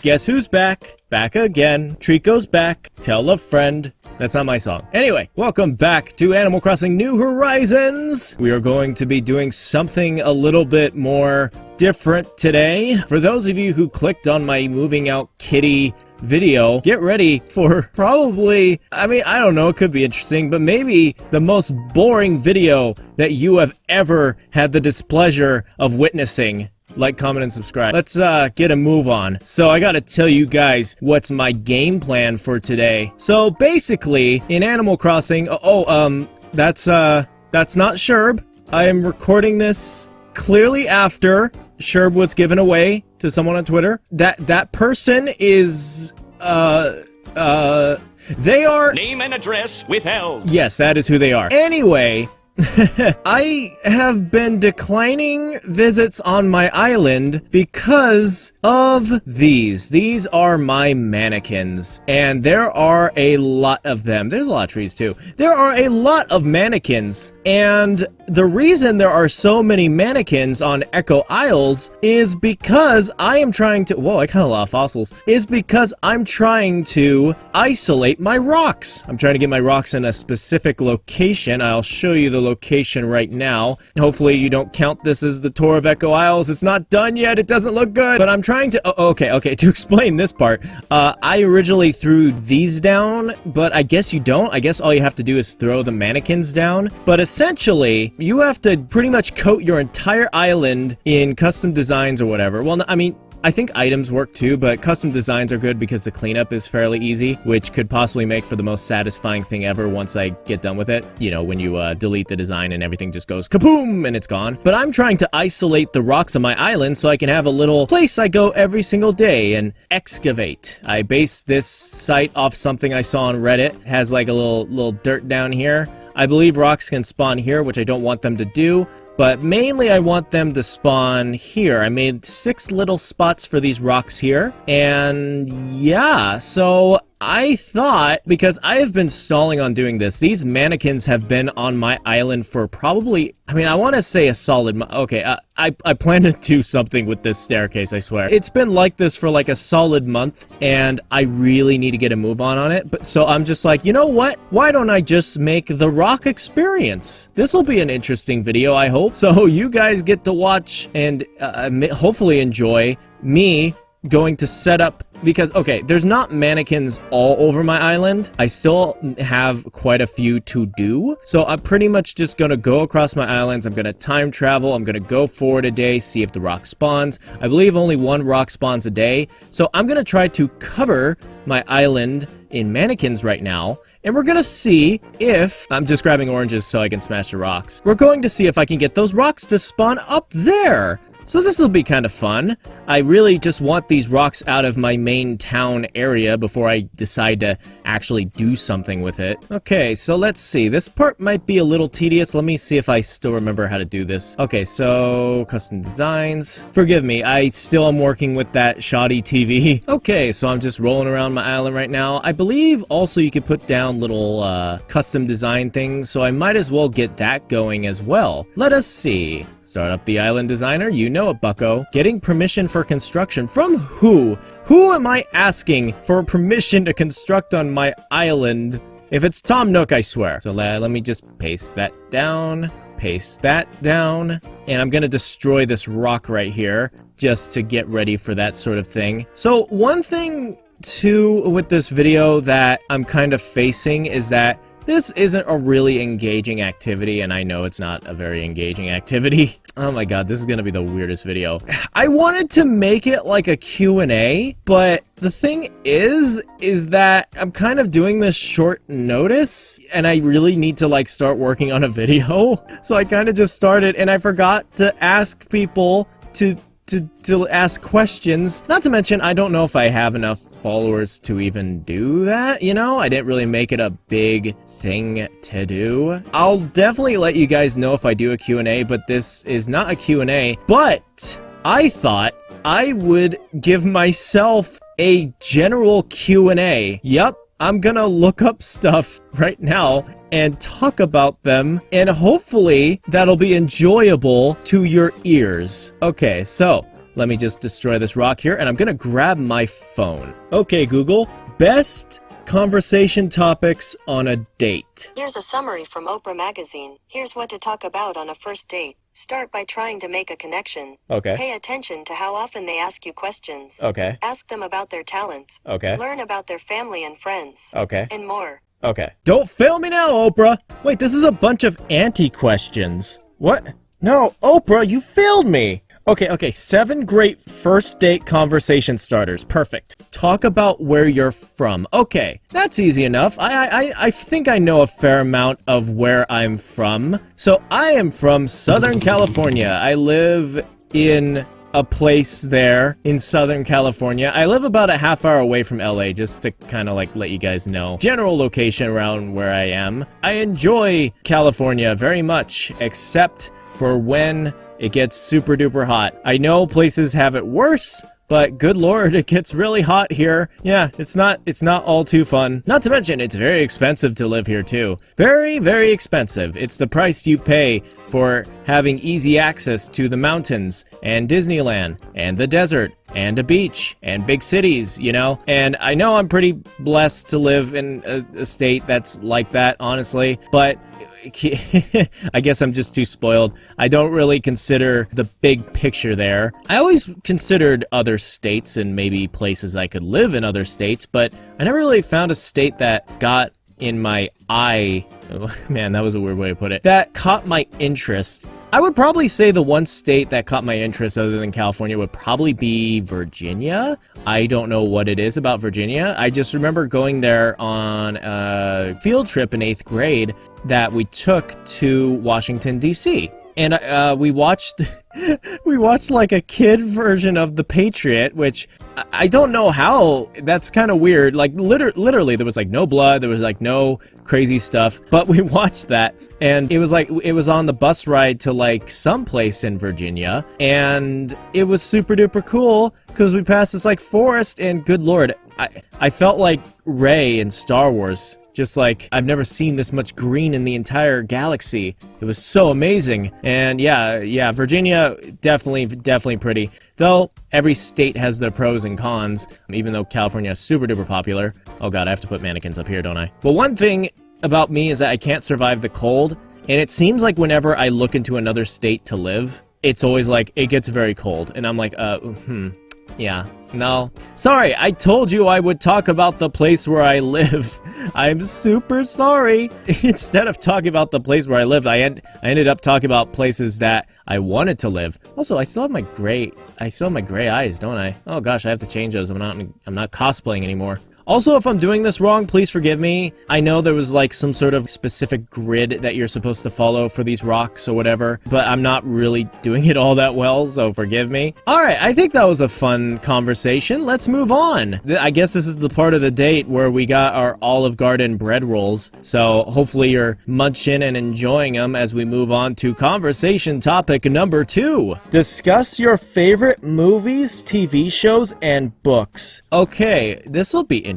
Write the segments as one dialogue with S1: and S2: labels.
S1: Guess who's back? Back again. Treecko's back. Tell a friend. That's not my song. Anyway, welcome back to Animal Crossing New Horizons. We are going to be doing something a little bit more different today. For those of you who clicked on my moving out kitty video, get ready for probably, I don't know, it could be interesting, but maybe the most boring video that you have ever had the displeasure of witnessing. Like, comment, and subscribe. Let's get a move on. So I gotta tell you guys what's my game plan for today. So basically, in Animal Crossing, that's not Sherb. I am recording this clearly after Sherb was given away to someone on Twitter. That person is, they are...
S2: Name and address withheld.
S1: Yes, that is who they are. Anyway... I have been declining visits on my island because of these. These are my mannequins, and there are a lot of them. There's a lot of trees too. There are a lot of mannequins, and the reason there are so many mannequins on Echo Isles is because I am trying to... Whoa, I got a lot of fossils. Is because I'm trying to isolate my rocks. I'm trying to get my rocks in a specific location. I'll show you the location right now. Hopefully you don't count this as the tour of Echo Isles. It's not done yet. It doesn't look good. But I'm trying to... Okay. To explain this part, I originally threw these down, but I guess you don't. I guess all you have to do is throw the mannequins down. But essentially, you have to pretty much coat your entire island in custom designs or whatever. Well, I think items work too, but custom designs are good because the cleanup is fairly easy, which could possibly make for the most satisfying thing ever once I get done with it. You know, when you delete the design and everything just goes kaboom and it's gone. But I'm trying to isolate the rocks on my island so I can have a little place I go every single day and excavate. I based this site off something I saw on Reddit. It has like a little dirt down here. I believe rocks can spawn here, which I don't want them to do. But mainly I want them to spawn here. I made 6 little spots for these rocks here. And yeah, so I thought, because I have been stalling on doing this, these mannequins have been on my island for probably, I want to say a solid month. Okay, I plan to do something with this staircase, I swear. It's been like this for like a solid month, and I really need to get a move on it. But so I'm just like, you know what? Why don't I just make the rock experience? This will be an interesting video, I hope. So you guys get to watch and hopefully enjoy me going to set up, because okay, there's not mannequins all over my island. I still have quite a few to do, so I'm pretty much just gonna go across my islands. I'm gonna time travel. I'm gonna go forward a day, see if the rock spawns. I believe only 1 rock spawns a day, so I'm gonna try to cover my island in mannequins right now. And we're gonna see if... I'm just grabbing oranges so I can smash the rocks. We're going to see if I can get those rocks to spawn up there. So this will be kind of fun. I really just want these rocks out of my main town area before I decide to actually do something with it. Okay, so let's see. This part might be a little tedious. Let me see if I still remember how to do this. Okay, so custom designs. Forgive me, I still am working with that shoddy TV. Okay, so I'm just rolling around my island right now. I believe also you could put down little custom design things, so I might as well get that going as well. Let us see. Start up the island designer. You know it, bucko. Getting permission for construction from who? Who am I asking for permission to construct on my island? If it's Tom Nook, I swear. So let me just paste that down, and I'm gonna destroy this rock right here just to get ready for that sort of thing. So one thing too with this video that I'm kind of facing is that this isn't a really engaging activity, and I know it's not a very engaging activity. Oh my god, this is gonna be the weirdest video. I wanted to make it like a Q&A, but the thing is that I'm kind of doing this short notice, and I really need to like start working on a video. So I kind of just started, and I forgot to ask people to ask questions. Not to mention, I don't know if I have enough followers to even do that, you know? I didn't really make it a big thing to do. I'll definitely let you guys know if I do a Q&A, but this is not a Q&A. But I thought I would give myself a general Q&A. Yep, I'm gonna look up stuff right now and talk about them, and hopefully that'll be enjoyable to your ears. Okay, so Let me just destroy this rock here, and I'm gonna grab my phone. Okay, Google, best conversation topics on a date.
S3: Here's a summary from Oprah magazine. Here's what to talk about on a first date. Start by trying to make a connection.
S1: Okay.
S3: Pay attention to how often they ask you questions.
S1: Okay.
S3: Ask them about their talents.
S1: Okay.
S3: Learn about their family and friends.
S1: Okay.
S3: And more.
S1: Okay. Don't fail me now, Oprah! Wait, this is a bunch of anti-questions. What? No, Oprah, you failed me! Okay, 7 great first date conversation starters. Perfect. Talk about where you're from. Okay, that's easy enough. I think I know a fair amount of where I'm from. So I am from Southern California. I live in a place there in Southern California. I live about a half hour away from LA, just to kind of like let you guys know. General location around where I am. I enjoy California very much, except for when it gets super duper hot. I know places have it worse, but good lord, it gets really hot here. Yeah, it's not all too fun. Not to mention, it's very expensive to live here too. Very, very expensive. It's the price you pay for having easy access to the mountains, and Disneyland, and the desert, and a beach, and big cities, you know? And I know I'm pretty blessed to live in a state that's like that, honestly, but I guess I'm just too spoiled. I don't really consider the big picture there. I always considered other states and maybe places I could live in other states, but I never really found a state that got in my eye. Oh, man, that was a weird way to put it. That caught my interest. I would probably say the one state that caught my interest other than California would probably be Virginia. I don't know what it is about Virginia. I just remember going there on a field trip in 8th grade that we took to Washington, D.C. And we watched like a kid version of The Patriot, which I don't know how. That's kind of weird. Like literally, there was like no blood, there was like no crazy stuff. But we watched that, and it was like it was on the bus ride to like someplace in Virginia, and it was super duper cool because we passed this like forest, and good lord, I felt like Rey in Star Wars. Just like, I've never seen this much green in the entire galaxy. It was so amazing. And yeah, Virginia, definitely pretty. Though, every state has their pros and cons, even though California is super duper popular. Oh god, I have to put mannequins up here, don't I? But one thing about me is that I can't survive the cold, and it seems like whenever I look into another state to live, it's always like, it gets very cold. And I'm like, yeah, no. Sorry, I told you I would talk about the place where I live. I'm super sorry. Instead of talking about the place where I lived, I ended up talking about places that I wanted to live. Also, I still have my gray eyes, don't I? Oh gosh, I have to change those. I'm not cosplaying anymore. Also, if I'm doing this wrong, please forgive me. I know there was like some sort of specific grid that you're supposed to follow for these rocks or whatever, but I'm not really doing it all that well, so forgive me. Alright, I think that was a fun conversation. Let's move on. I guess this is the part of the date where we got our Olive Garden bread rolls, so hopefully you're munching and enjoying them as we move on to conversation topic number 2. Discuss your favorite movies, TV shows, and books. Okay, this will be interesting.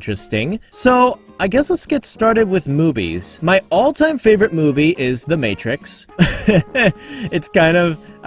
S1: So, I guess let's get started with movies. My all-time favorite movie is The Matrix. I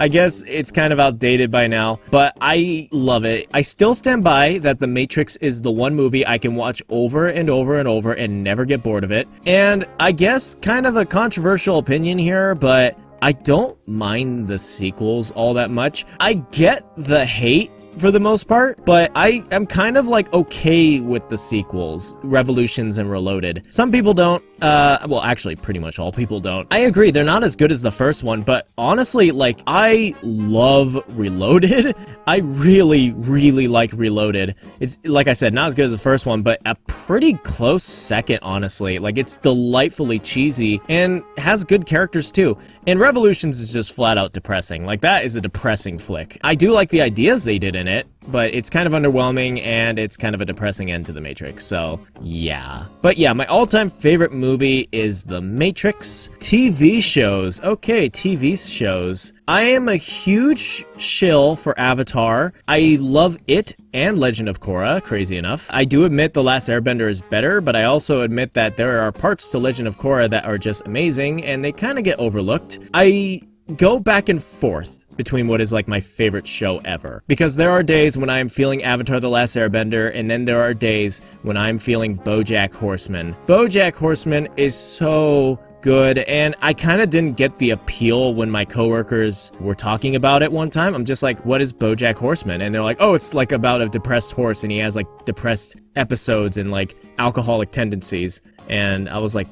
S1: guess it's kind of outdated by now, but I love it. I still stand by that The Matrix is the one movie I can watch over and over and over and never get bored of it. And I guess kind of a controversial opinion here, but I don't mind the sequels all that much. I get the hate for the most part, but I am kind of like okay with the sequels, Revolutions and Reloaded. Some people don't, well actually pretty much all people don't. I agree, they're not as good as the first one, but honestly, like, I love Reloaded. I really like Reloaded. It's, like I said, not as good as the first one, but a pretty close second, honestly. Like, it's delightfully cheesy and has good characters too. And Revolutions is just flat out depressing. Like, that is a depressing flick. I do like the ideas they did in it, but it's kind of underwhelming and it's kind of a depressing end to The Matrix, so yeah. But yeah, my all-time favorite movie is The Matrix. TV shows. Okay, TV shows. I am a huge shill for Avatar. I love it and Legend of Korra, crazy enough. I do admit The Last Airbender is better, but I also admit that there are parts to Legend of Korra that are just amazing and they kind of get overlooked. I go back and forth between what is like my favorite show ever. Because there are days when I am feeling Avatar: The Last Airbender, and then there are days when I'm feeling BoJack Horseman. BoJack Horseman is so good, and I kind of didn't get the appeal when my coworkers were talking about it one time. I'm just like, what is BoJack Horseman? And they're like, oh, it's like about a depressed horse, and he has like depressed episodes and like alcoholic tendencies. And I was like,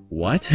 S1: what?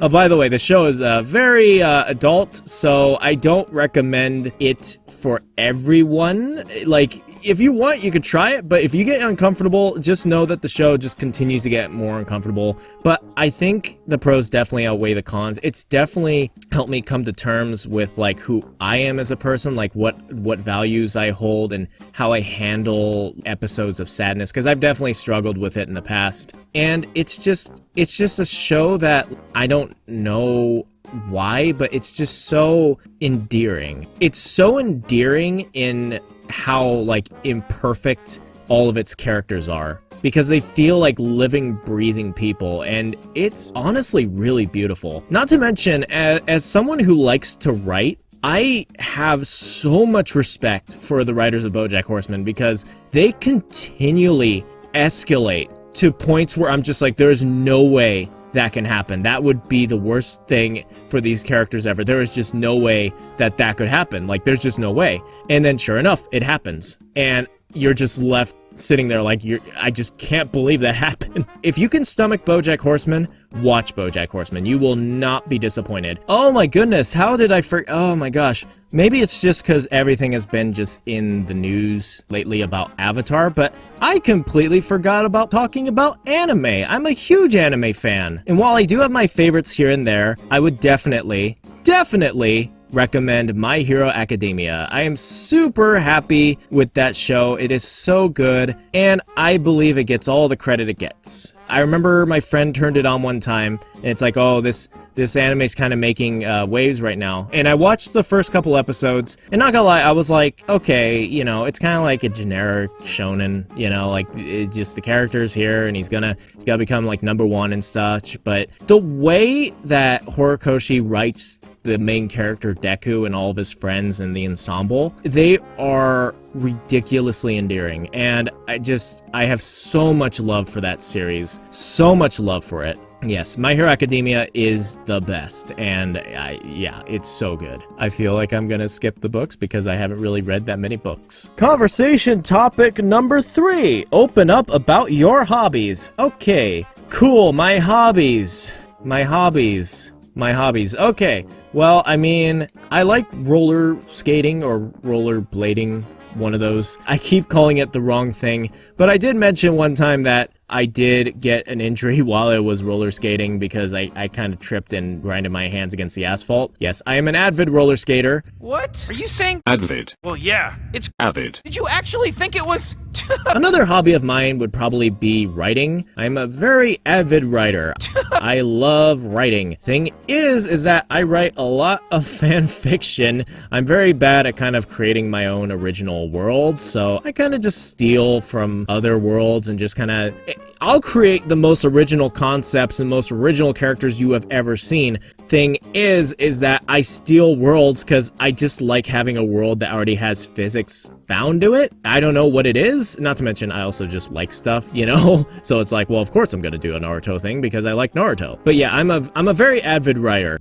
S1: Oh, by the way, the show is very adult, so I don't recommend it for everyone. Like, if you want, you could try it, but if you get uncomfortable, just know that the show just continues to get more uncomfortable. But I think the pros definitely outweigh the cons. It's definitely helped me come to terms with, like, who I am as a person, like, what values I hold and how I handle episodes of sadness, because I've definitely struggled with it in the past. And it's just a show that I don't know why, but it's just so endearing. It's so endearing in how, like, imperfect all of its characters are, because they feel like living, breathing people, and it's honestly really beautiful. Not to mention, as someone who likes to write, I have so much respect for the writers of BoJack Horseman, because they continually escalate to points where I'm just like, there's no way that can happen. That would be the worst thing for these characters ever. There is just no way that could happen. Like, there's just no way. And then sure enough, it happens. And you're just left sitting there like, I just can't believe that happened. If you can stomach BoJack Horseman, watch BoJack Horseman. You will not be disappointed. Oh my goodness, how did I oh my gosh. Maybe it's just because everything has been just in the news lately about Avatar, but I completely forgot about talking about anime. I'm a huge anime fan. And while I do have my favorites here and there, I would definitely recommend My Hero Academia. I am super happy with that show. It is so good, and I believe it gets all the credit it gets. I remember my friend turned it on one time, and it's like, oh, this anime's kind of making waves right now. And I watched the first couple episodes, and not gonna lie, I was like, okay, you know, it's kind of like a generic shonen, you know, like, it just the character's here, and he's gotta become like #1 and such. But the way that Horikoshi writes the main character Deku and all of his friends and the ensemble, they are ridiculously endearing, and I have so much love for that series, so much love for it. Yes, My Hero Academia is the best, and yeah, it's so good. I feel like I'm gonna skip the books because I haven't really read that many books. Conversation topic number 3. Open up about your hobbies. Okay, cool, my hobbies. Okay, well, I mean, I like roller skating or roller blading, one of those. I keep calling it the wrong thing, but I did mention one time that I did get an injury while I was roller skating because I kind of tripped and grinded my hands against the asphalt. Yes, I am an avid roller skater.
S2: What? Are you saying
S4: Avid?
S2: Well, yeah, it's
S4: Avid.
S2: Did you actually think it was?
S1: Another hobby of mine would probably be writing. I'm a very avid writer. I love writing. Thing is that I write a lot of fan fiction. I'm very bad at kind of creating my own original world, so I kind of just steal from other worlds and just kind of... I'll create the most original concepts and most original characters you have ever seen. Thing is that I steal worlds because I just like having a world that already has physics bound to it. I don't know what it is. Not to mention, I also just like stuff, you know? So it's like, well, of course I'm gonna do a Naruto thing because I like Naruto. But yeah, I'm a very avid writer.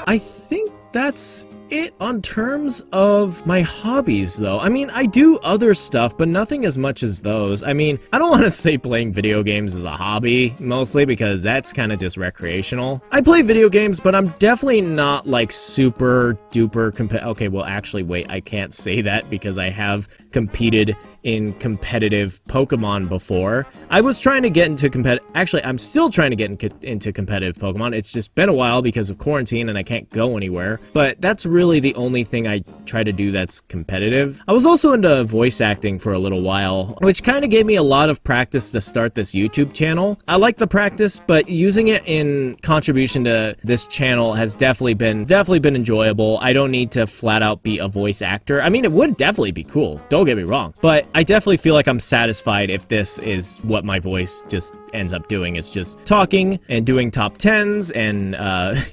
S1: I think that's it on terms of my hobbies, though. I mean, I do other stuff, but nothing as much as those. I mean, I don't want to say playing video games is a hobby, mostly because that's kind of just recreational. I play video games, but I'm definitely not, like, super duper okay, well, actually, wait, I can't say that because I have competed in competitive Pokemon before. I was trying to get into actually, I'm still trying to get into competitive Pokemon. It's just been a while because of quarantine and I can't go anywhere, but that's really the only thing I try to do that's competitive. I was also into voice acting for a little while, which kind of gave me a lot of practice to start this YouTube channel. I like the practice, but using it in contribution to this channel has definitely been enjoyable. I don't need to flat out be a voice actor. I mean, it would definitely be cool. Don't get me wrong, but I definitely feel like I'm satisfied if this is what my voice just ends up doing is just talking and doing top 10s and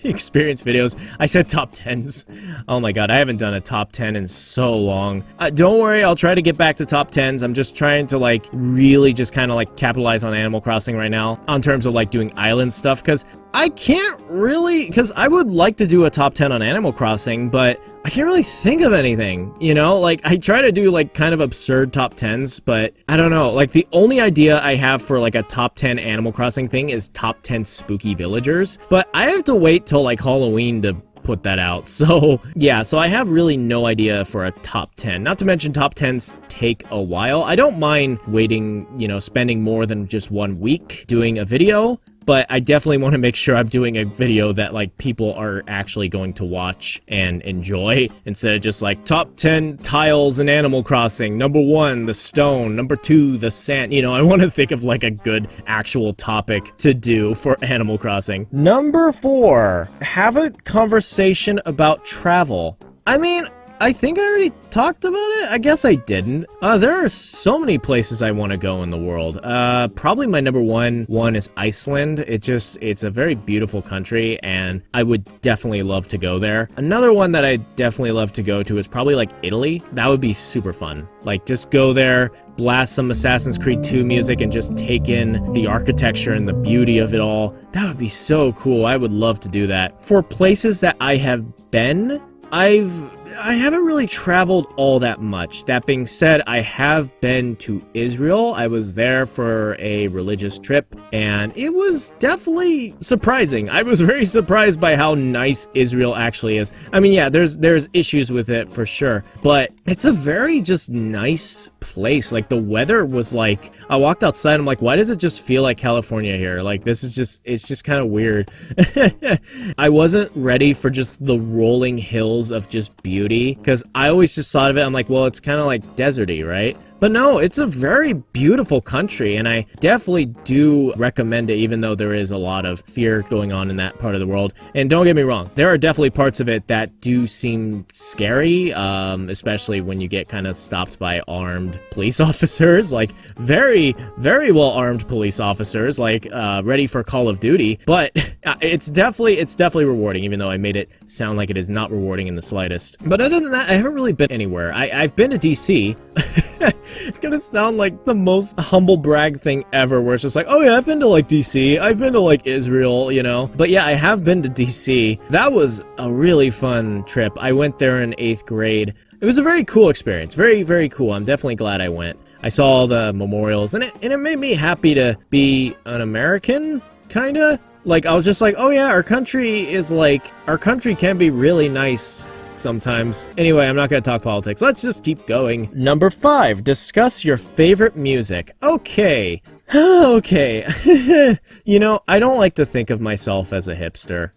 S1: experience videos. I said top 10s. Oh my god, I haven't done a top 10 in so long. Don't worry, I'll try to get back to top 10s. I'm just trying to like really just kind of like capitalize on Animal Crossing right now in terms of like doing island stuff, because I can't really, because I would like to do a top 10 on Animal Crossing, but I can't really think of anything, you know? Like, I try to do, like, kind of absurd top 10s, but I don't know. Like, the only idea I have for, like, a top 10 Animal Crossing thing is top 10 spooky villagers, but I have to wait till, like, Halloween to put that out. So, yeah, so I have really no idea for a top 10. Not to mention top 10s take a while. I don't mind waiting, you know, spending more than just 1 week doing a video, but I definitely want to make sure I'm doing a video that, like, people are actually going to watch and enjoy, instead of just, like, top 10 tiles in Animal Crossing. Number 1, the stone. Number 2, the sand. You know, I want to think of, like, a good actual topic to do for Animal Crossing. Number 4, have a conversation about travel. I mean, I think I already talked about it. I guess I didn't. There are so many places I want to go in the world. Probably my number one is Iceland. It's a very beautiful country, and I would definitely love to go there. Another one that I definitely love to go to is probably like Italy. That would be super fun. Like, just go there, blast some Assassin's Creed 2 music, and just take in the architecture and the beauty of it all. That would be so cool. I would love to do that. For places that I have been, I haven't really traveled all that much. That being said, I have been to Israel. I was there for a religious trip, and it was definitely surprising. I was very surprised by how nice Israel actually is. I mean, yeah, there's issues with it for sure, but it's a very just nice place. Like, the weather was like, I walked outside, I'm like, why does it just feel like California here? Like, it's just kind of weird. I wasn't ready for just the rolling hills of just beauty, because I always just thought of it, I'm like, well, it's kind of like deserty, right? But no, it's a very beautiful country, and I definitely do recommend it, even though there is a lot of fear going on in that part of the world. And don't get me wrong, there are definitely parts of it that do seem scary, especially when you get kind of stopped by armed police officers, like very, very well-armed police officers, like ready for Call of Duty. But it's definitely rewarding, even though I made it sound like it is not rewarding in the slightest. But other than that, I haven't really been anywhere. I've been to DC. It's gonna sound like the most humble brag thing ever, where it's just like, oh yeah, I've been to like DC, I've been to like Israel, you know? But yeah, I have been to DC. That was a really fun trip. I went there in 8th grade. It was a very cool experience. Very, very cool. I'm definitely glad I went. I saw all the memorials, and it made me happy to be an American, kinda. Like, I was just like, oh yeah, our country can be really nice sometimes. Anyway, I'm not gonna talk politics. Let's just keep going. Number 5, discuss your favorite music. Okay. Okay. You know, I don't like to think of myself as a hipster.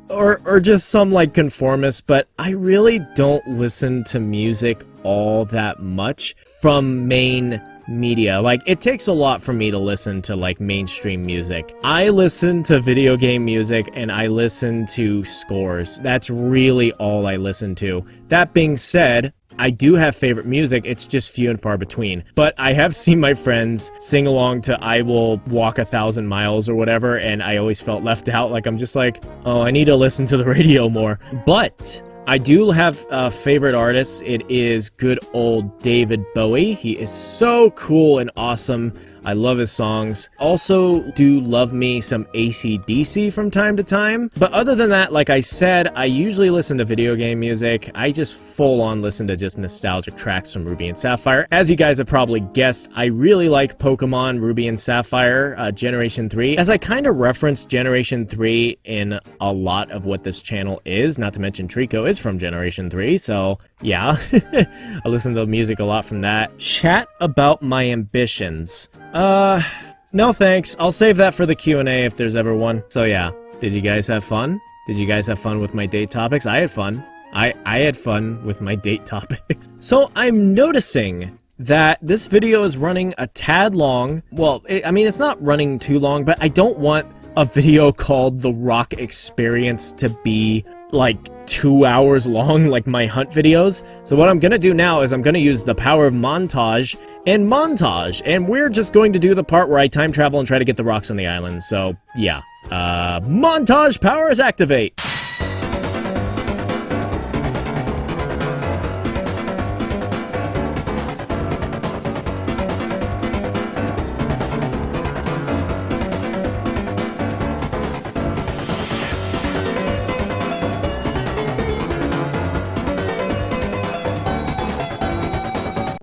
S1: or just some, like, conformist, but I really don't listen to music all that much from main media. Like, it takes a lot for me to listen to, like, mainstream music. I listen to video game music, and I listen to scores. That's really all I listen to. That being said, I do have favorite music, it's just few and far between. But I have seen my friends sing along to I Will Walk 1,000 Miles or whatever, and I always felt left out. Like, I'm just like, oh, I need to listen to the radio more. But I do have favorite artists. It is good old David Bowie. He is so cool and awesome. I love his songs. Also do love me some AC/DC from time to time. But other than that, like I said, I usually listen to video game music. I just full on listen to just nostalgic tracks from Ruby and Sapphire. As you guys have probably guessed, I really like Pokemon Ruby and Sapphire Generation 3. As I kind of referenced Generation 3 in a lot of what this channel is, not to mention Treecko is from Generation 3, so yeah. I listen to music a lot from that. Chat about my ambitions. No thanks. I'll save that for the Q&A if there's ever one. So yeah, did you guys have fun? Did you guys have fun with my date topics? I had fun. I had fun with my date topics. So I'm noticing that this video is running a tad long. Well, I mean, it's not running too long, but I don't want a video called The Rock Experience to be like 2 hours long, like my hunt videos. So what I'm gonna do now is I'm gonna use the power of montage and montage, and we're just going to do the part where I time travel and try to get the rocks on the island, so yeah. Montage powers activate!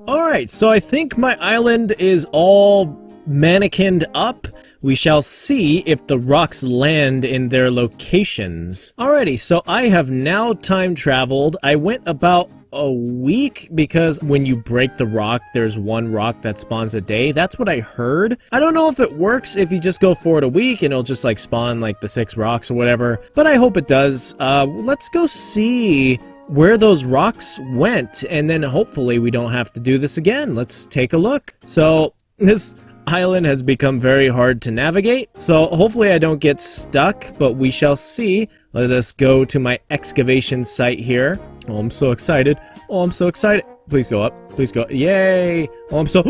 S1: Alright, so I think my island is all mannequined up. We shall see if the rocks land in their locations. Alrighty, so I have now time traveled. I went about a week because when you break the rock, there's one rock that spawns a day. That's what I heard. I don't know if it works if you just go forward a week and it'll just like spawn like the 6 rocks or whatever, but I hope it does. Let's go see where those rocks went, and then hopefully we don't have to do this again. Let's take a look. So this island has become very hard to navigate, so hopefully I don't get stuck, but we shall see. Let us go to my excavation site here. Oh, I'm so excited. Oh, I'm so excited. Please go up. Please go. Yay. Oh, I'm so...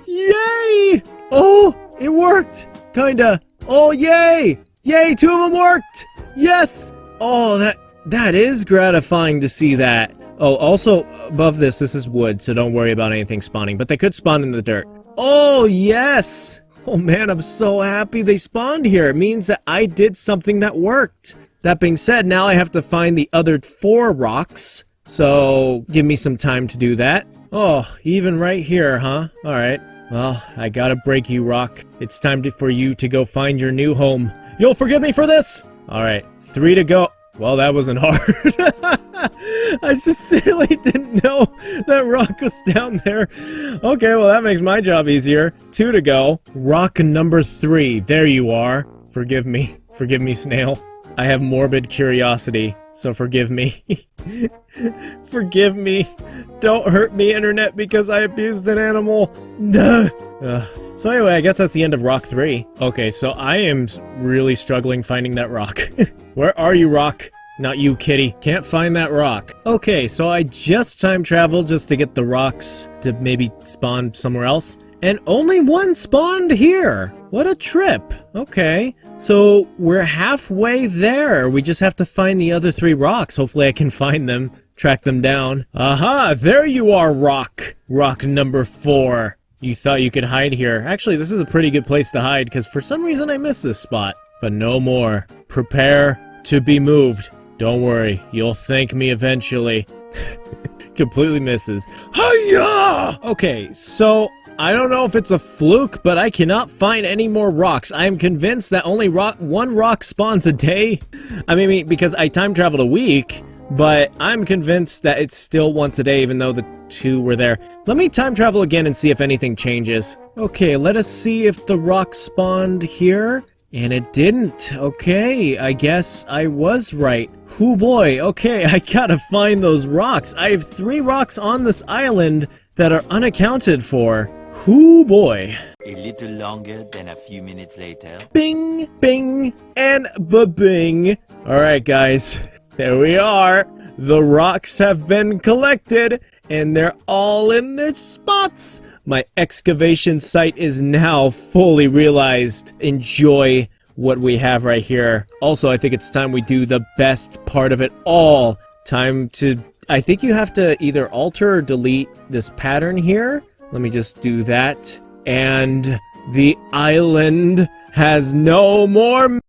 S1: Yay! Oh, it worked. Kinda. Oh, yay! Yay, 2 of them worked! Yes! Oh, that is gratifying to see that. Oh, also, above this is wood, so don't worry about anything spawning, but they could spawn in the dirt. Oh, yes! Oh man, I'm so happy they spawned here. It means that I did something that worked. That being said, now I have to find the other 4 rocks, so give me some time to do that. Oh, even right here, huh? Alright. Well, I gotta break you, rock. It's time for you to go find your new home. You'll forgive me for this? Alright, 3 to go. Well, that wasn't hard. I sincerely didn't know that rock was down there. Okay, well, that makes my job easier. 2 to go. Rock number 3. There you are. Forgive me. Forgive me, snail. I have morbid curiosity, so forgive me. Forgive me. Don't hurt me, internet, because I abused an animal. No. So anyway, I guess that's the end of rock 3. Okay, so I am really struggling finding that rock. Where are you, rock? Not you, kitty. Can't find that rock. Okay, so I just time traveled just to get the rocks to maybe spawn somewhere else. And only one spawned here. What a trip. Okay, so we're halfway there. We just have to find the other 3 rocks. Hopefully I can find them, track them down. Aha, there you are, rock. Rock number 4. You thought you could hide here. Actually, this is a pretty good place to hide because for some reason I missed this spot. But no more. Prepare to be moved. Don't worry, you'll thank me eventually. Completely misses. Hiya! Okay, so I don't know if it's a fluke, but I cannot find any more rocks. I am convinced that only one rock spawns a day. I mean, because I time traveled a week, but I'm convinced that it's still once a day, even though the 2 were there. Let me time travel again and see if anything changes. Okay, let us see if the rock spawned here. And it didn't. Okay, I guess I was right. Hoo boy, okay, I gotta find those rocks. I have 3 rocks on this island that are unaccounted for. Hoo boy.
S4: A little longer than a few minutes later.
S1: Bing, bing, and ba-bing. Alright guys, there we are. The rocks have been collected, and they're all in their spots. My excavation site is now fully realized. Enjoy what we have right here. Also, I think it's time we do the best part of it all. Time to... I think you have to either alter or delete this pattern here. Let me just do that. And the island has no more